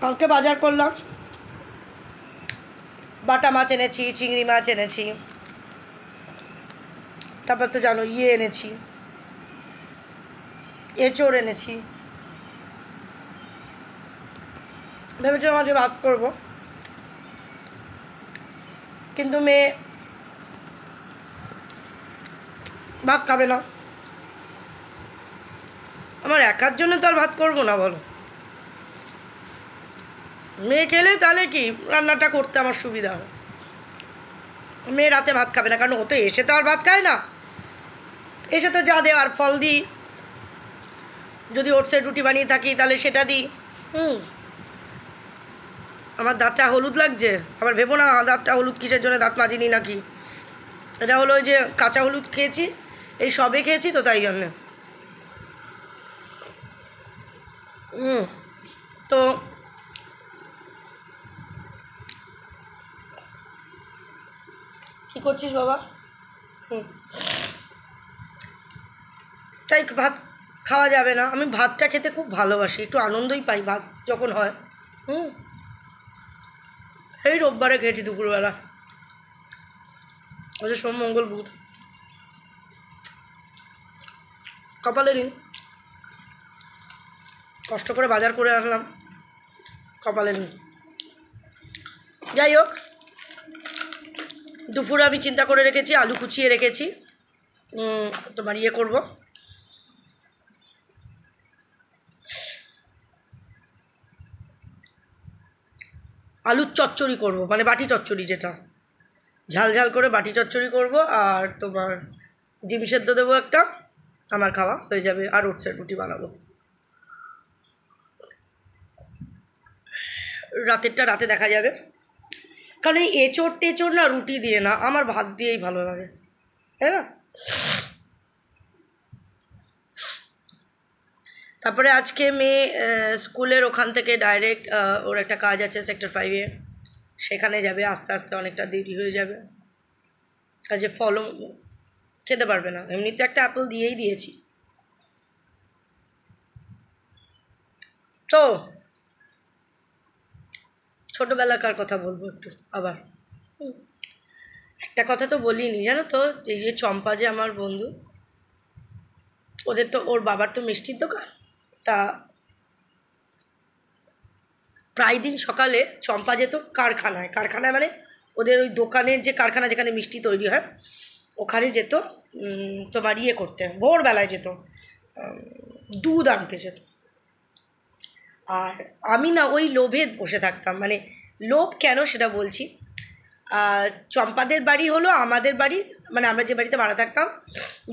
কালকে বাজার করলাম, বাটা মাছ এনেছি, চিংড়ি মাছ এনেছি, তারপর তো জানো এনেছি, এঁচড় এনেছি। ভেবেছিলাম আজকে ভাত করবো, কিন্তু মেয়ে ভাত খাবে না। আমার একার জন্য তো আর ভাত করবো না বলো। মেয়ে খেলে তাহলে কি রান্নাটা করতে আমার সুবিধা হয়। মেয়ে রাতে ভাত খাবে না, কারণ ও তো এসে তো আর ভাত খায় না, এসে তো যা দেওয়ার ফল দিই, যদি ওটসের রুটি বানিয়ে থাকি তাহলে সেটা দিই। আমার দাঁতটা হলুদ লাগছে, আবার ভেবো না দাঁতটা হলুদ কিসের জন্য, দাঁত মাজিনি নাকি। এটা হলো ওই যে কাঁচা হলুদ খেয়েছি, এই সবে খেয়েছি তো তাই জন্যে। তো কী করছিস বাবা? তাই ভাত খাওয়া যাবে না। আমি ভাতটা খেতে খুব ভালোবাসি, একটু আনন্দই পাই ভাত যখন হয়। এই রোববারে খেয়েছি দুপুরবেলা, ওই যে সোম মঙ্গল বুধ, কপালে দিন। কষ্ট করে বাজার করে আনলাম, কপালে দিন। যাই হোক, দুপুরে আমি চিন্তা করে রেখেছি, আলু কুচিয়ে রেখেছি, তোমার করবো, আলুর চচ্চড়ি করব, মানে বাটি চচ্চড়ি, যেটা ঝাল ঝাল করে বাটি চচ্চড়ি করব। আর তোমার ডিম সেদ্ধ দেবো একটা, আমার খাওয়া হয়ে যাবে। আর ওটসের রুটি বানাবো। রাতেরটা রাতে দেখা যাবে, কারণ এই এঁচড় টেচড় না রুটি দিয়ে না, আমার ভাত দিয়েই ভালো লাগে, তাই না? তারপরে আজকে মেয়ে স্কুলের ওখান থেকে ডাইরেক্ট ওর একটা কাজ আছে সেক্টর 5-এ, সেখানে যাবে। আস্তে আস্তে অনেকটা দেরি হয়ে যাবে, কাজে ফলও খেতে পারবে না। এমনিতে একটা অ্যাপেল দিয়েই দিয়েছি। তো ছোটোবেলাকার কথা বলবো একটু আবার। একটা কথা তো বলিনি, জানো তো, এই যে চম্পা যে আমার বন্ধু, ওদের তো ওর বাবার তো মিষ্টির দোকান। তা প্রায় দিন সকালে চম্পা যেত কারখানায়, কারখানায় মানে ওদের ওই দোকানের যে কারখানা যেখানে মিষ্টি তৈরি হয়, ওখানে যেত তোমার করতে, ভোরবেলায় যেত, দুধ আনতে যেত। আর আমি না ওই লোভে বসে থাকতাম, মানে লোভ কেন সেটা বলছি। চম্পাদের বাড়ি হলো আমাদের বাড়ি, মানে আমরা যে বাড়িতে ভাড়া থাকতাম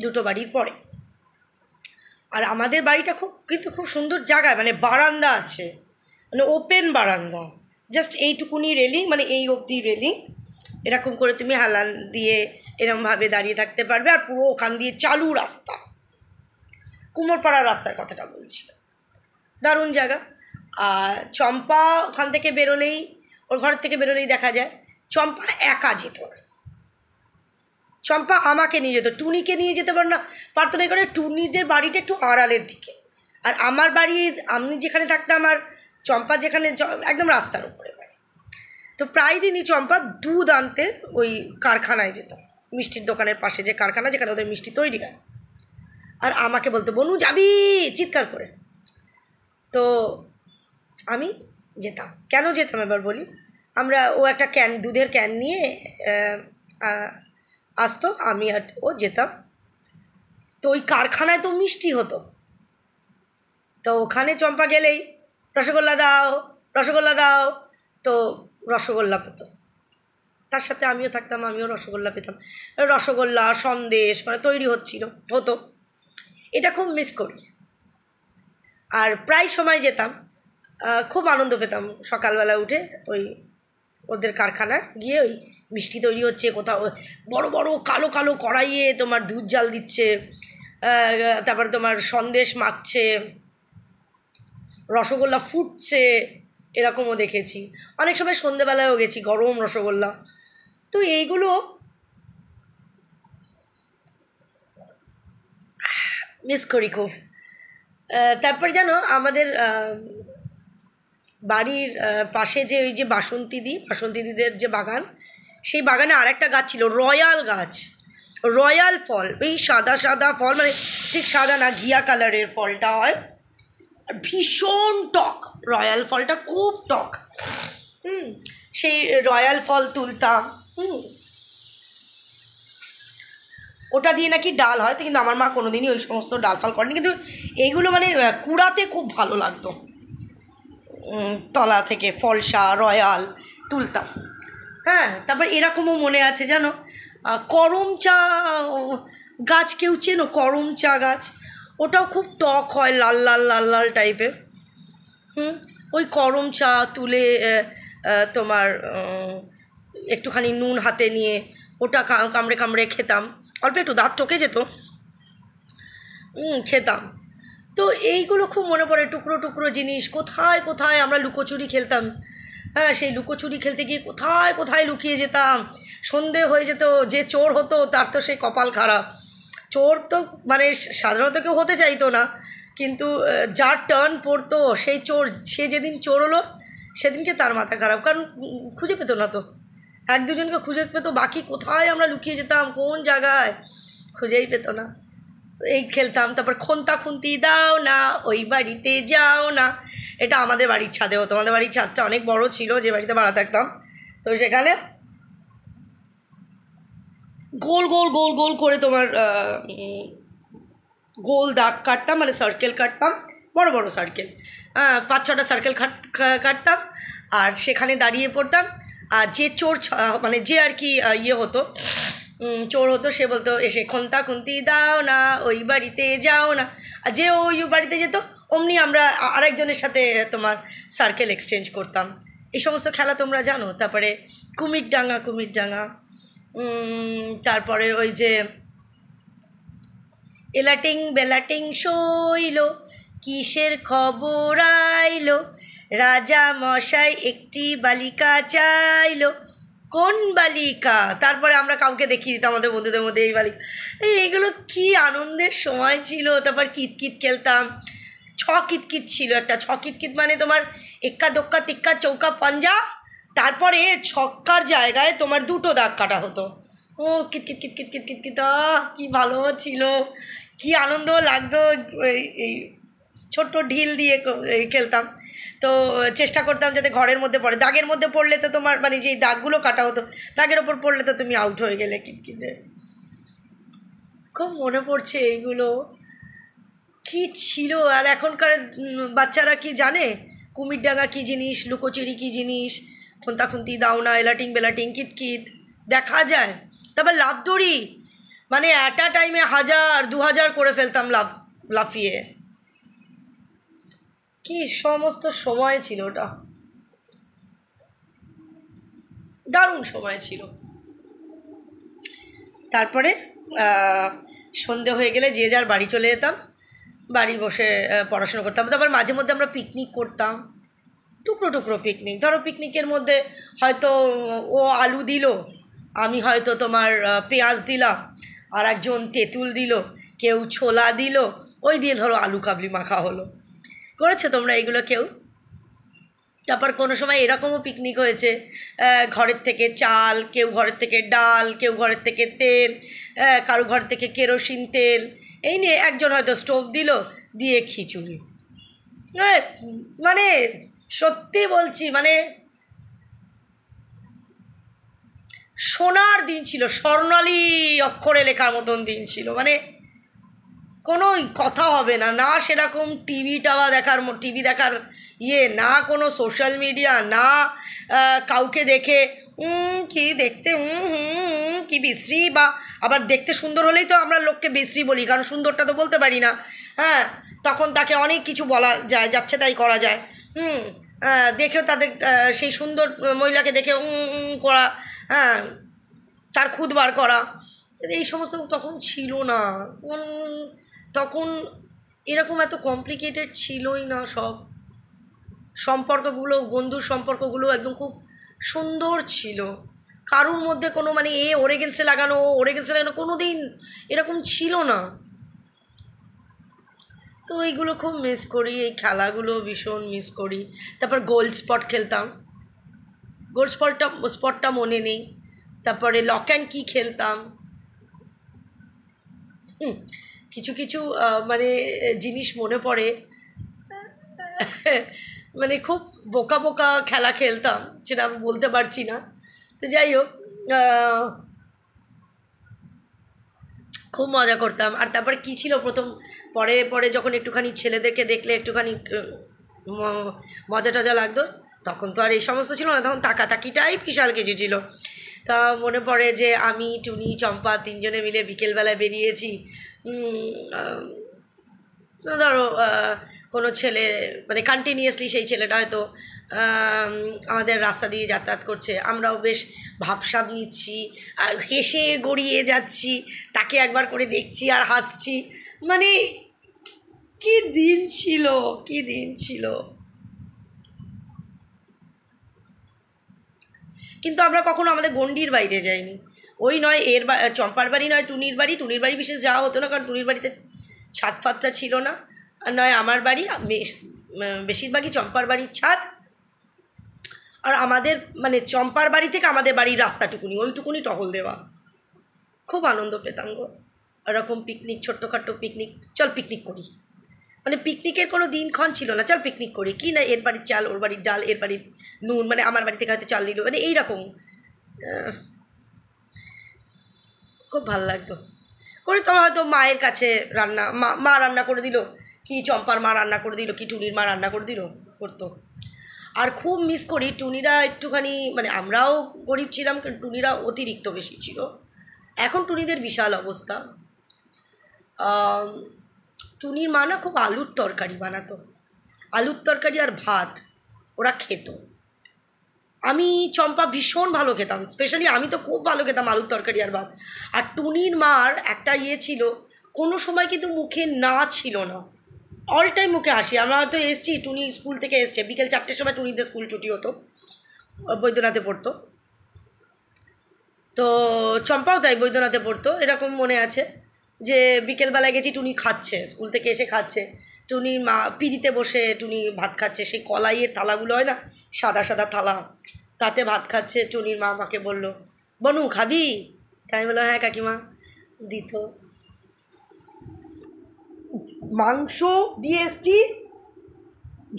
দুটো বাড়ির পরে। আর আমাদের বাড়িটা খুব সুন্দর জায়গায়, মানে বারান্দা আছে, মানে ওপেন বারান্দা, জাস্ট এইটুকুনি রেলিং, মানে এই অবধি রেলিং, এরকম করে তুমি হেলান দিয়ে এরমভাবে দাঁড়িয়ে থাকতে পারবে। আর পুরো ওখান দিয়ে চালু রাস্তা, কুমোরপাড়ার রাস্তার কথাটা বলছি, দারুণ জায়গা। আর চম্পা ওখান থেকে বেরোলেই, ওর ঘর থেকে বেরোলেই দেখা যায় চম্পা একা যেত না, চম্পা আমাকে নিয়ে যেত, টুনিকে নিয়ে যেতে পারতো না, করে টুনিদের বাড়িটা একটু আড়ালের দিকে, আর আমার বাড়ি, আমি যেখানে থাকতাম আর চম্পা যেখানে, একদম রাস্তার উপরে বাড়ি। তো প্রায় দিনই চম্পা দুধ আনতে ওই কারখানায় যেত, মিষ্টির দোকানের পাশে যে কারখানা যেখানে ওদের মিষ্টি তৈরি হয়। আর আমাকে বলতো বনু যাবি, চিৎকার করে। তো আমি যেতাম। কেন যেতাম এবার বলি। ও একটা দুধের ক্যান নিয়ে আসতো, আমি আর ও যেতাম। তো ওই কারখানায় তো মিষ্টি হতো, তো ওখানে চম্পা গেলেই রসগোল্লা দাও, রসগোল্লা দাও, তো রসগোল্লা পেত। তার সাথে আমিও থাকতাম, আমিও রসগোল্লা পেতাম। রসগোল্লা সন্দেশ মানে তৈরি হতো, এটা খুব মিস করি। আর প্রায় সময় যেতাম, খুব আনন্দ পেতাম সকালবেলা উঠে ওই ওদের কারখানায় গিয়ে, ওই মিষ্টি তৈরি হচ্ছে, কোথাও বড় বড় কালো কালো কড়াইয়ে তোমার দুধ জাল দিচ্ছে, তারপরে তোমার সন্দেশ মাখছে, রসগোল্লা ফুটছে, এরকমও দেখেছি, অনেক সময় সন্ধেবেলায়ও গেছি, গরম রসগোল্লা। তো এইগুলো মিস করি খুব। তারপর জানো আমাদের বাড়ির পাশে যে ওই যে বাসন্তীদিদের যে বাগান, সেই বাগানে আরেকটা গাছ ছিল, রয়্যাল গাছ, রয়্যাল ফল, এই সাদা সাদা ফল, মানে ঠিক সাদা না, ঘিয়া কালারের ফলটা হয়, আর ভীষণ টক, রয়্যাল ফলটা খুব টক। সেই রয়্যাল ফল তুলতাম। ওটা দিয়ে নাকি ডাল হয়, কিন্তু আমার মা কোনোদিনই ওই সমস্ত ডাল ফাল করেনি, কিন্তু এইগুলো মানে কুড়াতে খুব ভালো লাগতো। তলা থেকে ফলসা রয়্যাল তুলতাম। হ্যাঁ, তারপর এরকমও মনে আছে জানো, করম চা গাছ, কেউ চেনো করম চা গাছ? ওটাও খুব টক হয়, লাল লাল লাল লাল টাইপের। ওই করম চা তুলে তোমার একটুখানি নুন হাতে নিয়ে ওটা কামড়ে কামড়ে খেতাম, অল্প একটু দাঁত টকে যেত, খেতাম। তো এইগুলো খুব মনে পড়ে, টুকরো টুকরো জিনিস, কোথায় কোথায় আমরা লুকোচুরি খেলতাম। হ্যাঁ, সেই লুকোচুরি খেলতে গিয়ে কোথায় কোথায় লুকিয়ে যেতাম, সন্ধে হয়ে যেত, যে চোর হতো তার তো সেই কপাল খারাপ। চোর তো মানে সাধারণত কেউ হতে চাইতো না, কিন্তু যার টার্ন পড়তো সেই চোর, সে যেদিন চোর হলো সেদিনকে তার মাথা খারাপ, কারণ খুঁজে পেতো না তো, এক দুজনকে খুঁজে পেতো, বাকি কোথায় আমরা লুকিয়ে যেতাম, কোন জায়গায় খুঁজেই পেতো না। এই খেলতাম। তারপর খন্তা খুন্তি দাও না, ওই বাড়িতে যাও না, এটা আমাদের বাড়ির ছাদে হতো। আমাদের বাড়ির ছাদটা অনেক বড় ছিল, যে বাড়িতে ভাড়া থাকতাম, তো সেখানে গোল গোল গোল গোল করে তোমার গোল দাগ কাটতাম, মানে সার্কেল কাটতাম, বড় বড় সার্কেল, 5-6টা সার্কেল কাটতাম, আর সেখানে দাঁড়িয়ে পড়তাম। আর যে চোর মানে যে আর কি ইয়ে হতো, চোর হতো, সে বলতো এসে খন্তা খুন্তি দাও না, ওই বাড়িতে যাও না, আর যে ওই বাড়িতে যেত অমনি আমরা আরেকজনের সাথে তোমার সার্কেল এক্সচেঞ্জ করতাম। এই সমস্ত খেলা তোমরা জানো? তারপরে কুমিরডাঙ্গা, তারপরে ওই যে এলাটিং বেলাটিং শৈল, কিসের খবর আইলো, রাজা মশাই একটি বালিকা চাইলো, কোন বালিকা? তারপরে আমরা কাউকে দেখিয়ে দিতাম আমাদের বন্ধুদের মধ্যে, এই বালিকা। এইগুলো কি আনন্দের সময় ছিল। তারপর কিতকিত খেলতাম, কিতকিত ছিল একটা, কিতকিত মানে তোমার এক্কা দোক্কা তিক্কা চৌকা পাঞ্জা, তারপরে ছক্কার জায়গায় তোমার 2টো দাগ কাটা হতো। ও কিতকিত কিতকিত কিতকিত কিত, কি ভালো ছিল, কি আনন্দ লাগতো। এই ছোট্ট ঢিল দিয়ে খেলতাম, তো চেষ্টা করতাম যাতে ঘরের মধ্যে পড়ে, দাগের মধ্যে পড়লে তো তোমার মানে যেই দাগগুলো কাটা হতো দাগের ওপর পড়লে তো তুমি আউট হয়ে গেলে কিতকিতে। খুব মনে পড়ছে এইগুলো, কি ছিল। আর এখনকার বাচ্চারা কি জানে কুমিরডাঙ্গা কী জিনিস, লুকোচুরি কী জিনিস, খুন্তাখুন্তি দাওনা, এলাটিং বেলাটিং কিতকিত দেখা যায়। তারপর লাফ দড়ি, মানে অ্যাট আ টাইমে 1000-2000 করে ফেলতাম লাফিয়ে। কি সমস্ত সময় ছিল ওটা, দারুণ সময় ছিল। তারপরে সন্ধে হয়ে গেলে যে যার বাড়ি চলে যেতাম, বাড়ি বসে পড়াশোনা করতাম। তারপর মাঝে মধ্যে আমরা পিকনিক করতাম, টুকরো টুকরো পিকনিক। ধরো পিকনিকের মধ্যে হয়তো ও আলু দিল, আমি হয়তো তোমার পেঁয়াজ দিলাম, আর একজন তেঁতুল দিল, কেউ ছোলা দিল, ওই দিয়ে ধরো আলু কাবলি মাখা হলো। করেছো তোমরা এগুলো কেউ? তারপর কোনো সময় এরকমও পিকনিক হয়েছে, ঘরের থেকে চাল, কেউ ঘরের থেকে ডাল, কেউ ঘরের থেকে তেল, কারো ঘর থেকে কেরোসিন তেল, এই নিয়ে একজন হয়তো স্টোভ দিল, দিয়ে খিচুড়ি। মানে সত্যি বলছি, মানে সোনার দিন ছিল, স্বর্ণালী অক্ষরে লেখার মতন দিন ছিল। মানে কোনো কথা হবে না, না সেরকম টিভি দেখার ইয়ে, না কোনো সোশ্যাল মিডিয়া, না কাউকে দেখে কি দেখতে কি বিশ্রী, বা আবার দেখতে সুন্দর হলেই তো আমরা লোককে বিশ্রী বলি, কারণ সুন্দরটা তো বলতে পারি না। হ্যাঁ, তখন তাকে অনেক কিছু বলা যায়, যাচ্ছে তাই করা যায়। দেখেও তাদের সেই সুন্দর মহিলাকে দেখে করা, হ্যাঁ, তার খুদ বার করা, এই সমস্ত তখন ছিল না। তখন এরকম এত কমপ্লিকেটেড ছিলই না সব। সম্পর্কগুলো, বন্ধুর সম্পর্কগুলো একদম খুব সুন্দর ছিল। কারুর মধ্যে কোনো মানে ওর এগেনস্টে লাগানো, ওর এগেনস্টে লাগানো কোনো দিন এরকম ছিল না। তো এইগুলো খুব মিস করি, এই খেলাগুলো ভীষণ মিস করি। তারপর গোল্ড স্পট খেলতাম, গোল্ড স্পটটা মনে নেই। তারপরে লক অ্যান্ড কি খেলতাম। কিছু কিছু মানে জিনিস মনে পড়ে, মানে খুব বোকা বোকা খেলা খেলতাম, সেটা আমি বলতে পারছি না। তো যাই হোক, খুব মজা করতাম। আর তারপরে কী ছিল প্রথম, পরে পরে যখন একটুখানি ছেলেদেরকে দেখলে একটুখানি মজা টজা লাগতো, তখন তো আর এই সমস্ত ছিল না, তখন তাকাতাকিটাই বিশাল কিছু ছিল। তা মনে পড়ে যে আমি, টুনি, চম্পা তিনজনে মিলে বিকেলবেলায় বেরিয়েছি। ধরো কোনো ছেলে মানে কন্টিনিউয়াসলি সেই ছেলেটা হয়তো আমাদের রাস্তা দিয়ে যাতায়াত করছে, আমরাও বেশ ভাবসাব নিচ্ছি, হেসে গড়িয়ে যাচ্ছি, তাকে একবার করে দেখছি আর হাসছি। মানে কি দিন ছিল, কি দিন ছিল। কিন্তু আমরা কখনো আমাদের গণ্ডির বাইরে যাইনি। ওই নয় চম্পার বাড়ি, নয় টুনির বাড়ি। টুনির বাড়ি বিশেষ যাওয়া হতো না, কারণ টুনির বাড়িতে ছাদ ফাদটা ছিল না। আর নয় আমার বাড়ি, বেশিরভাগই চম্পার বাড়ির ছাদ। আর আমাদের মানে চম্পার বাড়ি থেকে আমাদের বাড়ির রাস্তাটুকুনি, ওইটুকুনি টহল দেওয়া। খুব আনন্দ পেতাম গো। এরকম পিকনিক, ছোট্টখাট্টো পিকনিক, চল পিকনিক করি। মানে পিকনিকের কোনো দিনক্ষণ ছিল না, চল পিকনিক করি। কি না এর বাড়ির চাল, ওর বাড়ির ডাল, এর বাড়ির নুন, মানে আমার বাড়ি থেকে হয়তো চাল দিল, মানে এইরকম। খুব ভালো লাগতো করে। তোমার হয়তো মায়ের কাছে রান্না, মা রান্না করে দিল, কি চম্পার মা রান্না করে দিল, কি টুনির মা রান্না করে দিল, করতো। আর খুব মিস করি টুনিরা একটুখানি, মানে আমরাও গরিব ছিলাম কিন্তু টুনিরা অতিরিক্ত বেশি ছিল। এখন টুনিদের বিশাল অবস্থা। টুনির মা না খুব আলুর তরকারি বানাতো, আলুর তরকারি আর ভাত ওরা খেত। আমি চম্পা ভীষণ ভালো খেতাম, স্পেশালি আমি তো খুব ভালো খেতাম আলুর তরকারি আর ভাত। আর টুনির মার একটা ছিল, কোনো সময় কিন্তু মুখে না ছিল না, অল টাইম মুখে হাসি। আমরা হয়তো এসছি, টুনি স্কুল থেকে এসছে, বিকেল 4টের সময় টুনিদের স্কুল ছুটি হতো, বৈদ্যনাথে পড়তো। তো চম্পাও তাই বৈদ্যনাথে পড়তো, এরকম মনে আছে যে বিকেলবেলায় গেছি, টুনি খাচ্ছে, স্কুল থেকে এসে খাচ্ছে। টুনির মা পিড়িতে বসে টুনি ভাত খাচ্ছে, সেই কলাইয়ের থালাগুলো হয় না, সাদা সাদা থালা, তাতে ভাত খাচ্ছে। টুনির মা আমাকে বললো, বনু খাবি? তাই আমি বললাম, হ্যাঁ কাকিমা, দিত। মাংস দিয়ে এসছি,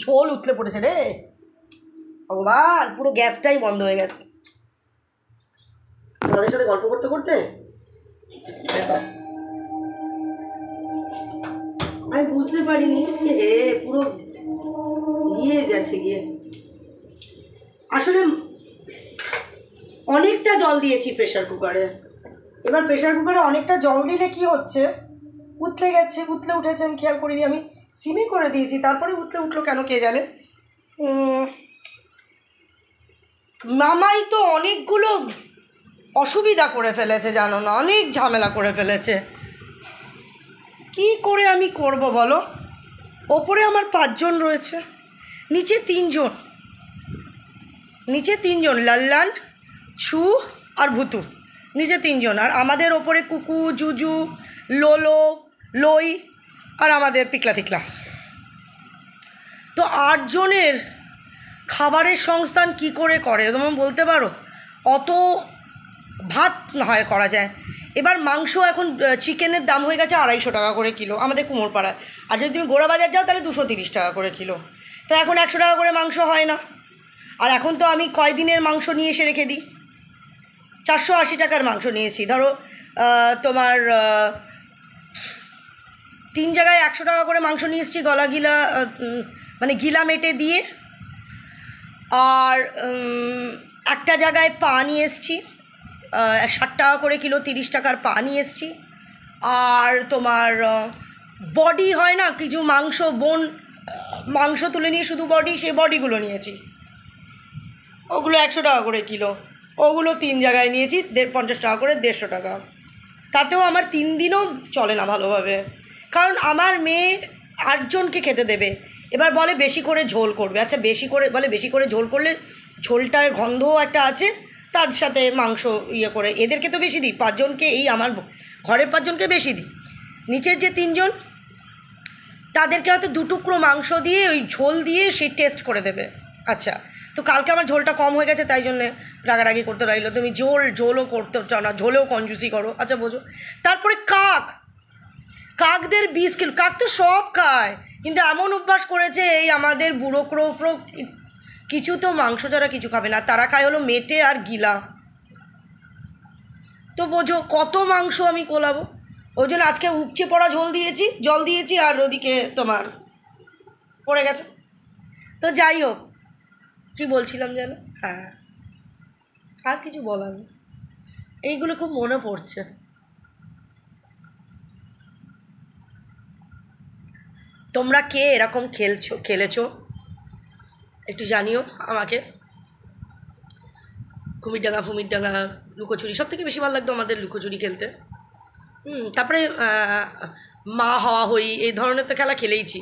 ঝোল উতলে পড়েছে রে ভগবান, পুরো গ্যাসটাই বন্ধ হয়ে গেছে তোমাদের সাথে গল্প করতে করতে। আমি বুঝতে পারিনি যে পুরো ইয়ে গেছে গিয়ে। আসলে অনেকটা জল দিয়েছি প্রেশার কুকারে। এবার প্রেশার কুকারে অনেকটা জল দিলে কি হচ্ছে, উতলে গেছে, উতলে উঠেছে, আমি খেয়াল করিনি, আমি সিমে করে দিয়েছি, তারপরে উতলে উঠলো কেন কে জানে। মামাই তো অনেকগুলো অসুবিধা করে ফেলেছে জানো না, অনেক ঝামেলা করে ফেলেছে। কি করে আমি করব বলো? ওপরে আমার 5 জন রয়েছে, নিচে 3 জন, নিচে 3 জন, লাল্লান, ছু আর ভুতু, নিচে 3 জন। আর আমাদের ওপরে কুকু, জুজু, লোলো, লই আর আমাদের পিকলা তিকলা। তো 8 জনের খাবারের সংস্থান কি করে করে তোমরা বলতে পারো? অত ভাত না হয় করা যায়। এবার মাংস এখন চিকেনের দাম হয়ে গেছে 250 টাকা করে কিলো আমাদের কুমোরপাড়ায়। আর যদি তুমি গোড়াবাজার যাও তাহলে 230 টাকা করে কিলো। তো এখন 100 টাকা করে মাংস হয় না। আর এখন তো আমি কয়দিনের মাংস নিয়ে এসে রেখে দিই, 480 টাকার মাংস নিয়েছি। ধরো তোমার 3 জায়গায় 100 টাকা করে মাংস নিয়ে এসেছি, গলা গিলা মানে গিলা মেটে দিয়ে। আর একটা জায়গায় পা নিয়ে এসেছি 60 টাকা করে কিলো, 30 টাকার পা নিয়ে এসেছি। আর তোমার বডি হয় না কিছু মাংস, বোন মাংস তুলে নিয়ে শুধু বডি, সেই বডিগুলো নিয়েছি, ওগুলো 100 টাকা করে কিলো। ওগুলো 3 জায়গায় নিয়েছি 50 টাকা করে, 150 টাকা। তাতেও আমার 3 দিনও চলে না ভালোভাবে, কারণ আমার মেয়ে 8 জনকে খেতে দেবে। এবার বলে বেশি করে ঝোল করবে। আচ্ছা বেশি করে ঝোল করলে ঝোলটার গন্ধও একটা আছে, তার সাথে মাংস ইয়ে করে এদেরকে তো বেশি দিই, 5 জনকে, এই আমার ঘরের 5 জনকে বেশি দিই। নিচের যে 3 জন তাদেরকে হয়তো 2 টুকরো মাংস দিয়ে ওই ঝোল দিয়ে সেই টেস্ট করে দেবে। আচ্ছা, তো কালকে আমার ঝোলটা কম হয়ে গেছে, তাই জন্যে রাগারাগি করতে রইলো, তুমি ঝোলও করতে চাও না, ঝোলেও কঞ্জুসি করো। আচ্ছা বোঝো। তারপরে কাকদের 20 কিলো, কাক তো সব খায়, কিন্তু এমন অভ্যাস করেছে এই আমাদের বুড়ো ক্রোফ্রো কিছু তো মাংস ছাড়া কিছু খাবে না, তারা খায় হলো মেটে আর গিলা। তো বোঝো কত মাংস আমি কোলাবো। ওই জন্য আজকে উপচে পড়া জল দিয়েছি আর ওদিকে তোমার পড়ে গেছে। তো যাই হোক, কী বলছিলাম যেন, হ্যাঁ আর কিছু বলার নেই, এইগুলো খুব মনে পড়ছে। তোমরা কে এরকম খেলেছো একটু জানিও আমাকে। কুমিরডাঙ্গা লুকোচুরি, সব থেকে বেশি ভালো লাগতো আমাদের লুকোচুরি খেলতে। তারপরে মা হওয়া হই, এই ধরনের তো খেলা খেলেইছি।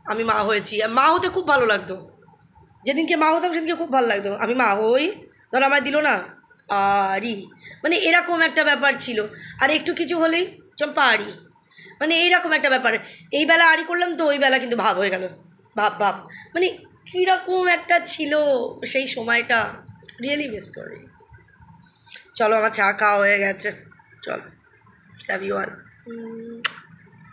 আমি মা হয়েছি, আর মা হতে খুব ভালো লাগতো। যেদিনকে মা হতাম সেদিনকে খুব ভালো লাগতো। আমি মা হই, ধর আমায় দিল না আরি, মানে এরকম একটা ব্যাপার ছিল। আর একটু কিছু হলেই চম্পা আরি, মানে এইরকম একটা ব্যাপার। এই বেলা আরি করলাম তো ওই বেলা কিন্তু ভাব হয়ে গেল, ভাব মানে কীরকম একটা ছিল সেই সময়টা, রিয়েলি মিস করি। চলো আমার চা খাওয়া হয়ে গেছে, চলো, লাভ ইউ অল।